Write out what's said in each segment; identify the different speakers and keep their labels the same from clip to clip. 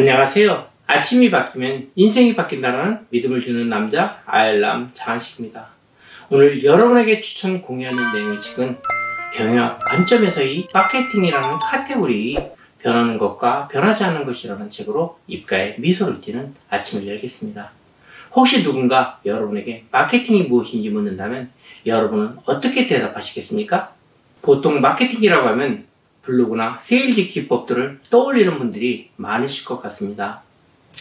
Speaker 1: 안녕하세요. 아침이 바뀌면 인생이 바뀐다는 믿음을 주는 남자 아일람 장한식입니다. 오늘 여러분에게 추천 공유하는 내용의 책은 경영학 관점에서의 마케팅이라는 카테고리 변하는 것과 변하지 않는 것이라는 책으로 입가에 미소를 띠는 아침을 열겠습니다. 혹시 누군가 여러분에게 마케팅이 무엇인지 묻는다면 여러분은 어떻게 대답하시겠습니까? 보통 마케팅이라고 하면 블로그나 세일즈 기법들을 떠올리는 분들이 많으실 것 같습니다.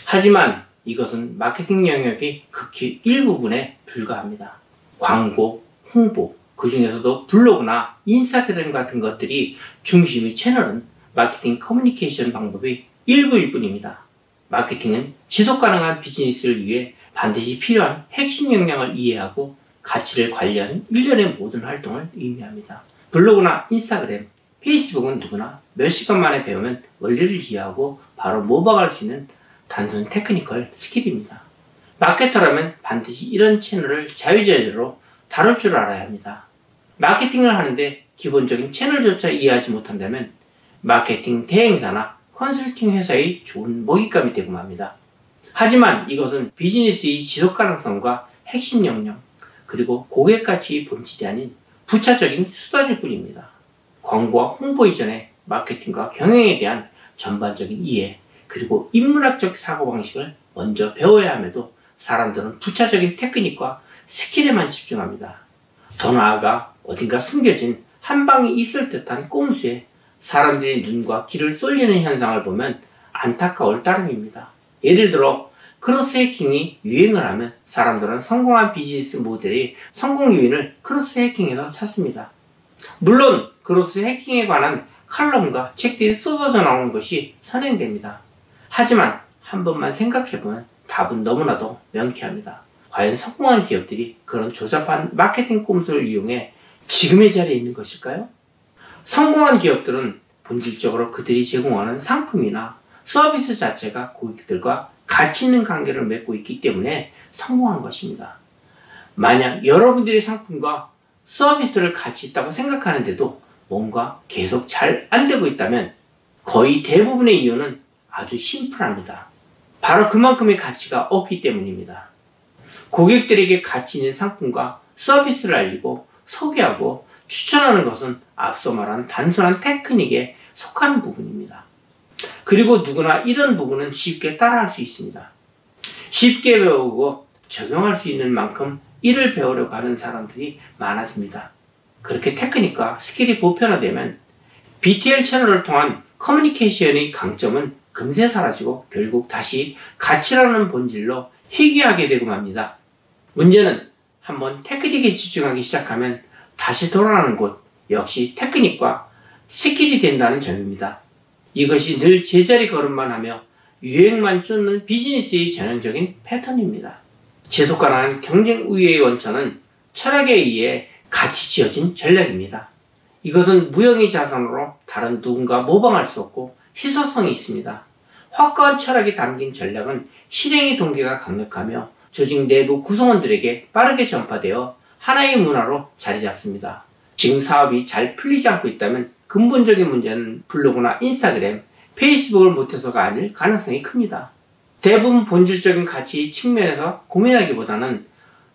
Speaker 1: 하지만 이것은 마케팅 영역의 극히 일부분에 불과합니다. 광고, 홍보, 그 중에서도 블로그나 인스타그램 같은 것들이 중심의 채널은 마케팅 커뮤니케이션 방법의 일부일 뿐입니다. 마케팅은 지속가능한 비즈니스를 위해 반드시 필요한 핵심 역량을 이해하고 가치를 관리하는 일련의 모든 활동을 의미합니다. 블로그나 인스타그램, 페이스북은 누구나 몇 시간 만에 배우면 원리를 이해하고 바로 모방할 수 있는 단순 테크니컬 스킬입니다. 마케터라면 반드시 이런 채널을 자유자재로 다룰 줄 알아야 합니다. 마케팅을 하는데 기본적인 채널조차 이해하지 못한다면 마케팅 대행사나 컨설팅 회사의 좋은 먹잇감이 되고 맙니다. 하지만 이것은 비즈니스의 지속가능성과 핵심 역량, 그리고 고객가치의 본질이 아닌 부차적인 수단일 뿐입니다. 광고와 홍보 이전에 마케팅과 경영에 대한 전반적인 이해, 그리고 인문학적 사고방식을 먼저 배워야 함에도 사람들은 부차적인 테크닉과 스킬에만 집중합니다. 더 나아가 어딘가 숨겨진 한 방이 있을 듯한 꼼수에 사람들의 눈과 귀를 쏠리는 현상을 보면 안타까울 따름입니다. 예를 들어 크로스 해킹이 유행을 하면 사람들은 성공한 비즈니스 모델의 성공 요인을 크로스 해킹에서 찾습니다. 물론 크로스 해킹에 관한 칼럼과 책들이 쏟아져 나오는 것이 선행됩니다. 하지만 한 번만 생각해보면 답은 너무나도 명쾌합니다. 과연 성공한 기업들이 그런 조잡한 마케팅 꼼수를 이용해 지금의 자리에 있는 것일까요? 성공한 기업들은 본질적으로 그들이 제공하는 상품이나 서비스 자체가 고객들과 가치 있는 관계를 맺고 있기 때문에 성공한 것입니다. 만약 여러분들의 상품과 서비스를 가치 있다고 생각하는데도 뭔가 계속 잘 안 되고 있다면 거의 대부분의 이유는 아주 심플합니다. 바로 그만큼의 가치가 없기 때문입니다. 고객들에게 가치 있는 상품과 서비스를 알리고 소개하고 추천하는 것은 앞서 말한 단순한 테크닉에 속하는 부분입니다. 그리고 누구나 이런 부분은 쉽게 따라할 수 있습니다. 쉽게 배우고 적용할 수 있는 만큼 이를 배우려고 하는 사람들이 많아집니다. 그렇게 테크닉과 스킬이 보편화되면 BTL 채널을 통한 커뮤니케이션의 강점은 금세 사라지고 결국 다시 가치라는 본질로 희귀하게 되고 맙니다. 문제는 한번 테크닉에 집중하기 시작하면 다시 돌아가는 곳 역시 테크닉과 스킬이 된다는 점입니다. 이것이 늘 제자리 걸음만 하며 유행만 쫓는 비즈니스의 전형적인 패턴입니다. 지속가능한 경쟁 우위의 원천은 철학에 의해 같이 지어진 전략입니다. 이것은 무형의 자산으로 다른 누군가 모방할 수 없고 희소성이 있습니다. 확고한 철학이 담긴 전략은 실행의 동기가 강력하며 조직 내부 구성원들에게 빠르게 전파되어 하나의 문화로 자리 잡습니다. 지금 사업이 잘 풀리지 않고 있다면 근본적인 문제는 블로그나 인스타그램, 페이스북을 못해서가 아닐 가능성이 큽니다. 대부분 본질적인 가치 측면에서 고민하기보다는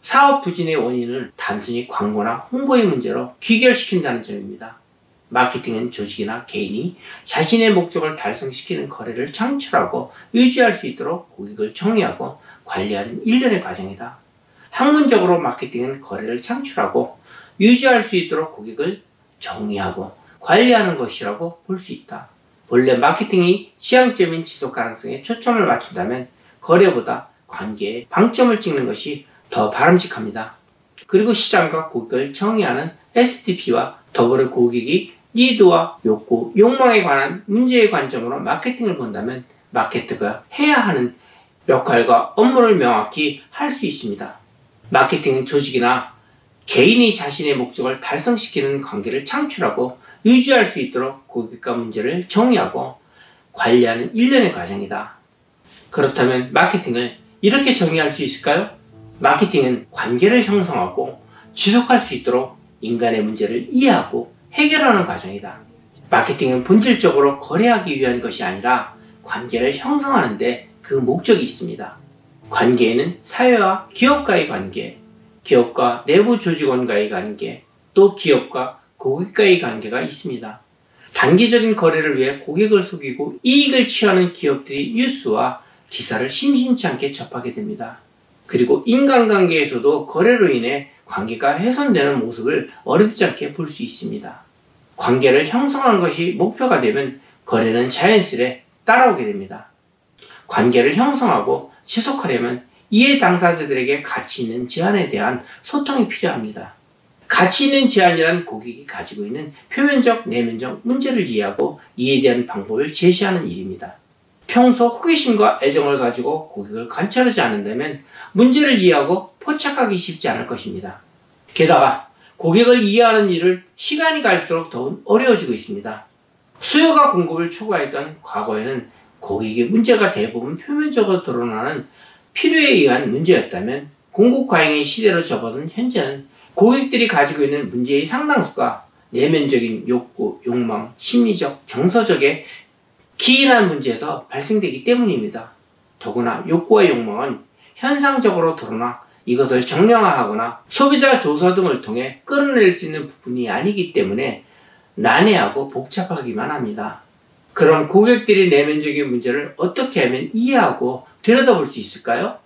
Speaker 1: 사업 부진의 원인을 단순히 광고나 홍보의 문제로 귀결시킨다는 점입니다. 마케팅은 조직이나 개인이 자신의 목적을 달성시키는 거래를 창출하고 유지할 수 있도록 고객을 정의하고 관리하는 일련의 과정이다. 학문적으로 마케팅은 거래를 창출하고 유지할 수 있도록 고객을 정의하고 관리하는 것이라고 볼 수 있다. 본래 마케팅이 지향점인 지속 가능성에 초점을 맞춘다면 거래보다 관계에 방점을 찍는 것이 더 바람직합니다. 그리고 시장과 고객을 정의하는 STP와 더불어 고객이 니드와 욕구, 욕망에 관한 문제의 관점으로 마케팅을 본다면 마케터가 해야 하는 역할과 업무를 명확히 할 수 있습니다. 마케팅은 조직이나 개인이 자신의 목적을 달성시키는 관계를 창출하고 유지할 수 있도록 고객과 문제를 정의하고 관리하는 일련의 과정이다. 그렇다면 마케팅을 이렇게 정의할 수 있을까요? 마케팅은 관계를 형성하고 지속할 수 있도록 인간의 문제를 이해하고 해결하는 과정이다. 마케팅은 본질적으로 거래하기 위한 것이 아니라 관계를 형성하는데 그 목적이 있습니다. 관계에는 사회와 기업과의 관계, 기업과 내부 조직원과의 관계, 또 기업과 고객과의 관계가 있습니다. 단기적인 거래를 위해 고객을 속이고 이익을 취하는 기업들이 뉴스와 기사를 심심치 않게 접하게 됩니다. 그리고 인간관계에서도 거래로 인해 관계가 훼손되는 모습을 어렵지 않게 볼 수 있습니다. 관계를 형성하는 것이 목표가 되면 거래는 자연스레 따라오게 됩니다. 관계를 형성하고 지속하려면 이해 당사자들에게 가치 있는 제안에 대한 소통이 필요합니다. 가치 있는 제안이란 고객이 가지고 있는 표면적, 내면적 문제를 이해하고 이에 대한 방법을 제시하는 일입니다. 평소 호기심과 애정을 가지고 고객을 관찰하지 않는다면 문제를 이해하고 포착하기 쉽지 않을 것입니다. 게다가 고객을 이해하는 일을 시간이 갈수록 더욱 어려워지고 있습니다. 수요가 공급을 초과했던 과거에는 고객의 문제가 대부분 표면적으로 드러나는 필요에 의한 문제였다면 공급 과잉의 시대로 접어든 현재는 고객들이 가지고 있는 문제의 상당수가 내면적인 욕구, 욕망, 심리적, 정서적의 기인한 문제에서 발생되기 때문입니다. 더구나 욕구와 욕망은 현상적으로 드러나 이것을 정량화하거나 소비자 조사 등을 통해 끌어낼 수 있는 부분이 아니기 때문에 난해하고 복잡하기만 합니다. 그럼 고객들이 내면적인 문제를 어떻게 하면 이해하고 들여다볼 수 있을까요?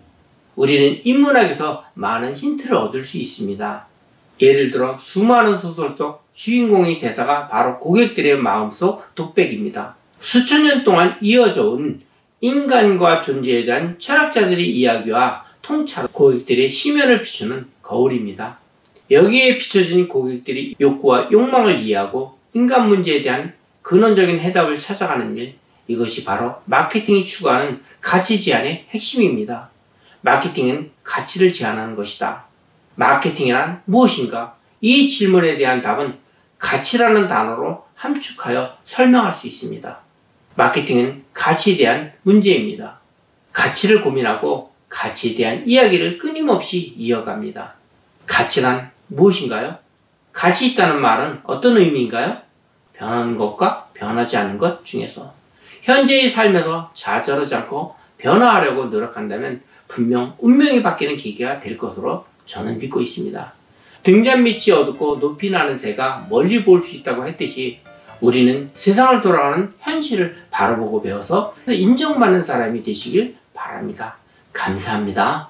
Speaker 1: 우리는 인문학에서 많은 힌트를 얻을 수 있습니다. 예를 들어 수많은 소설 속 주인공의 대사가 바로 고객들의 마음속 독백입니다. 수천 년 동안 이어져 온 인간과 존재에 대한 철학자들의 이야기와 통찰 고객들의 심연을 비추는 거울입니다. 여기에 비춰진 고객들이 욕구와 욕망을 이해하고 인간 문제에 대한 근원적인 해답을 찾아가는 일, 이것이 바로 마케팅이 추구하는 가치 제안의 핵심입니다. 마케팅은 가치를 제안하는 것이다. 마케팅이란 무엇인가? 이 질문에 대한 답은 가치라는 단어로 함축하여 설명할 수 있습니다. 마케팅은 가치에 대한 문제입니다. 가치를 고민하고 가치에 대한 이야기를 끊임없이 이어갑니다. 가치란 무엇인가요? 가치 있다는 말은 어떤 의미인가요? 변하는 것과 변하지 않는 것 중에서 현재의 삶에서 좌절하지 않고 변화하려고 노력한다면 분명 운명이 바뀌는 계기가 될 것으로 저는 믿고 있습니다. 등잔빛이 어둡고 높이 나는 새가 멀리 볼 수 있다고 했듯이 우리는 세상을 돌아가는 현실을 바라보고 배워서 인정받는 사람이 되시길 바랍니다. 감사합니다.